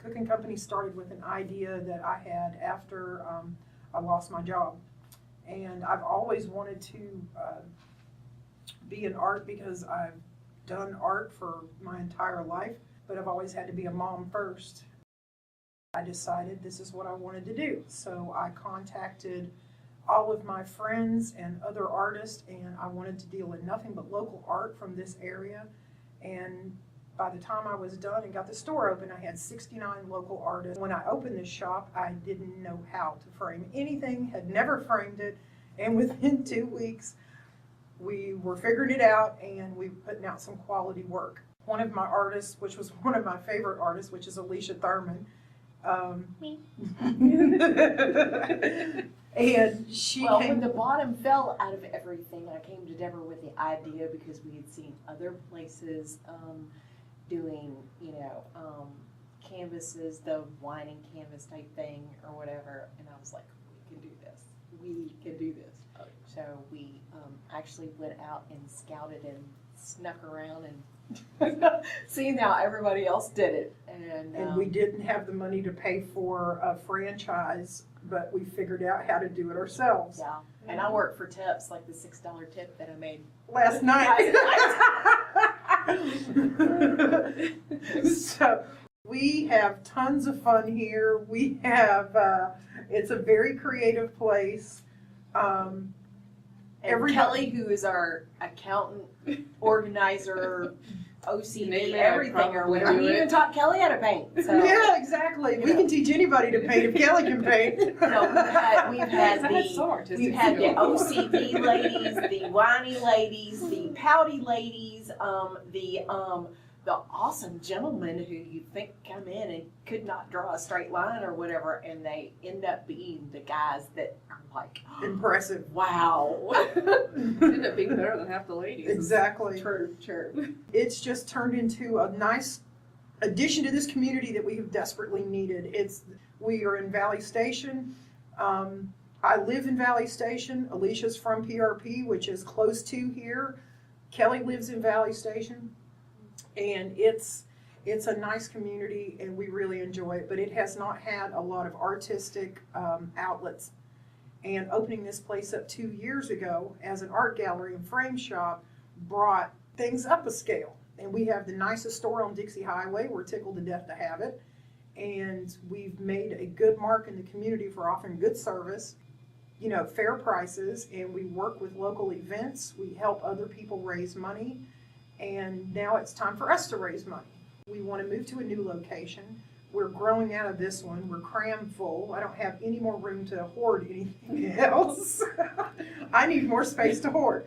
cooking company started with an idea that I had after I lost my job. And I've always wanted to be in art because I've done art for my entire life, but I've always had to be a mom first. I decided this is what I wanted to do. So I contacted all of my friends and other artists, and I wanted to deal in nothing but local art from this area. And by the time I was done and got the store open, I had 69 local artists. When I opened this shop, I didn't know how to frame anything, had never framed it, and within 2 weeks, we were figuring it out and we were putting out some quality work. One of my artists, which was one of my favorite artists, which is Alicia Thurman. Me. And she Well, came. when the bottom fell out of everything, I came to Deborah with the idea because we had seen other places doing, canvases, the whining canvas type thing or whatever, and I was like, we can do this. We can do this. So we actually went out and scouted and snuck around and seeing how everybody else did it. And we didn't have the money to pay for a franchise, but we figured out how to do it ourselves. Yeah, and I worked for tips, like the $6 tip that I made Last night. So we have tons of fun here. We have, it's a very creative place. And Kelly, who is our accountant, organizer, OCD, everything or whatever. We even taught Kelly how to paint. So. Yeah, exactly. We can teach anybody to paint if Kelly can paint. No, we've had the OCD ladies, the whiny ladies, the pouty ladies, the awesome gentlemen who you think come in and could not draw a straight line or whatever, and they end up being the guys that are like impressive. Wow. End up being better than half the ladies. Exactly. True. It's just turned into a nice addition to this community that we have desperately needed. We are in Valley Station. I live in Valley Station. Alicia's from PRP, which is close to here. Kelly lives in Valley Station. And it's a nice community, and we really enjoy it, but it has not had a lot of artistic outlets. And opening this place up 2 years ago as an art gallery and frame shop brought things up a scale. And we have the nicest store on Dixie Highway. We're tickled to death to have it. And we've made a good mark in the community for offering good service, fair prices, and we work with local events. We help other people raise money. And now it's time for us to raise money. We want to move to a new location. We're growing out of this one. We're crammed full. I don't have any more room to hoard anything else. I need more space to hoard.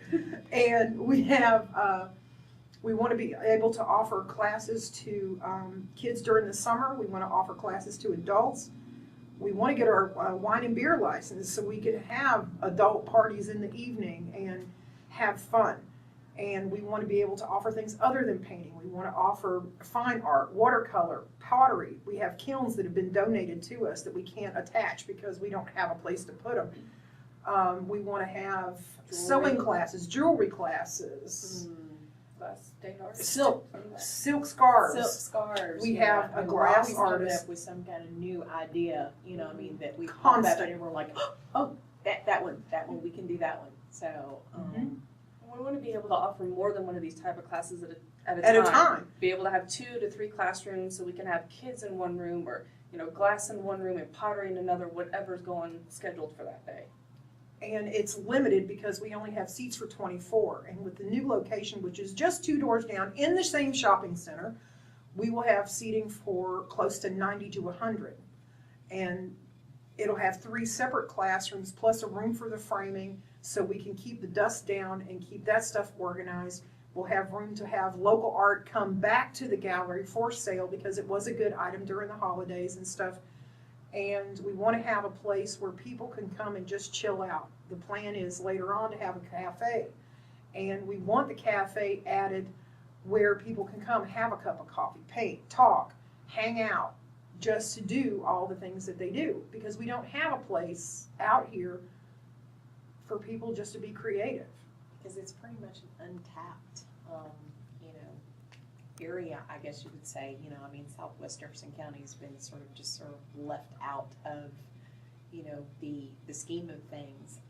And we want to be able to offer classes to kids during the summer. We want to offer classes to adults. We want to get our wine and beer license so we can have adult parties in the evening and have fun. And we want to be able to offer things other than painting. We want to offer fine art, watercolor, pottery. We have kilns that have been donated to us that we can't attach because we don't have a place to put them. We want to have sewing classes, jewelry classes. Silk scarves. Silk scarves. We have a glass artist up with some kind of new idea, that we constant. And we're like, oh, that one, we can do that one. So. We want to be able to offer more than one of these type of classes at a time. Be able to have 2 to 3 classrooms so we can have kids in one room or glass in one room and pottery in another, whatever's going scheduled for that day. And it's limited because we only have seats for 24. And with the new location, which is just 2 doors down in the same shopping center, we will have seating for close to 90 to 100. And it'll have 3 separate classrooms plus a room for the framing, so we can keep the dust down and keep that stuff organized. We'll have room to have local art come back to the gallery for sale because it was a good item during the holidays and stuff. And we want to have a place where people can come and just chill out. The plan is later on to have a cafe. And we want the cafe added where people can come have a cup of coffee, paint, talk, hang out, just to do all the things that they do. Because we don't have a place out here for people just to be creative. Because it's pretty much an untapped, area, I guess you would say. You know, I mean, Southwest Jefferson County has been sort of left out of, you know, the scheme of things.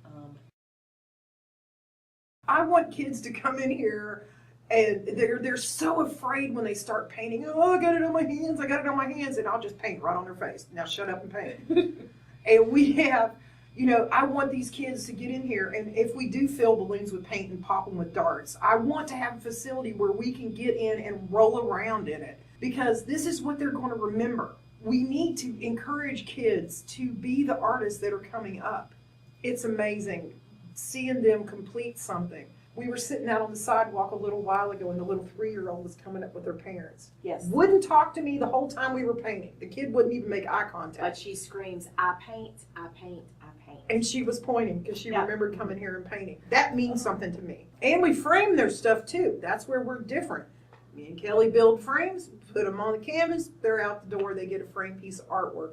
I want kids to come in here and they're so afraid when they start painting. Oh, I got it on my hands, and I'll just paint right on their face. Now shut up and paint. And we have, you know, I want these kids to get in here, and if we do fill balloons with paint and pop them with darts, I want to have a facility where we can get in and roll around in it, because this is what they're going to remember. We need to encourage kids to be the artists that are coming up. It's amazing seeing them complete something. We were sitting out on the sidewalk a little while ago, and the little 3-year-old was coming up with her parents. Yes. Wouldn't talk to me the whole time we were painting. The kid wouldn't even make eye contact. But she screams, I paint, I paint, I paint. And she was pointing because she remembered coming here and painting. That means something to me. And we frame their stuff too. That's where we're different. Me and Kelly build frames, put them on the canvas, they're out the door, they get a frame piece of artwork,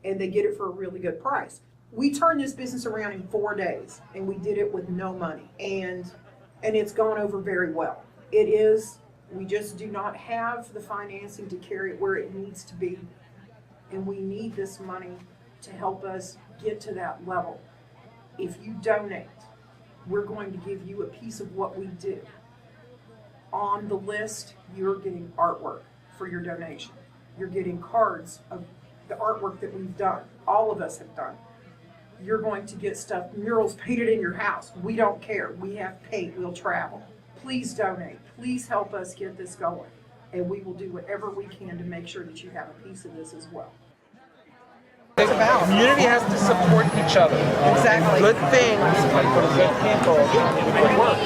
and they get it for a really good price. We turned this business around in 4 days, and we did it with no money. And it's gone over very well. It is, we just do not have the financing to carry it where it needs to be. And we need this money to help us get to that level. If you donate, we're going to give you a piece of what we do. On the list, you're getting artwork for your donation. You're getting cards of the artwork that we've done. All of us have done. You're going to get stuff, murals painted in your house. We don't care. We have paint. We'll travel. Please donate. Please help us get this going. And we will do whatever we can to make sure that you have a piece of this as well. The community has to support each other. Exactly. Good things, good people, good work.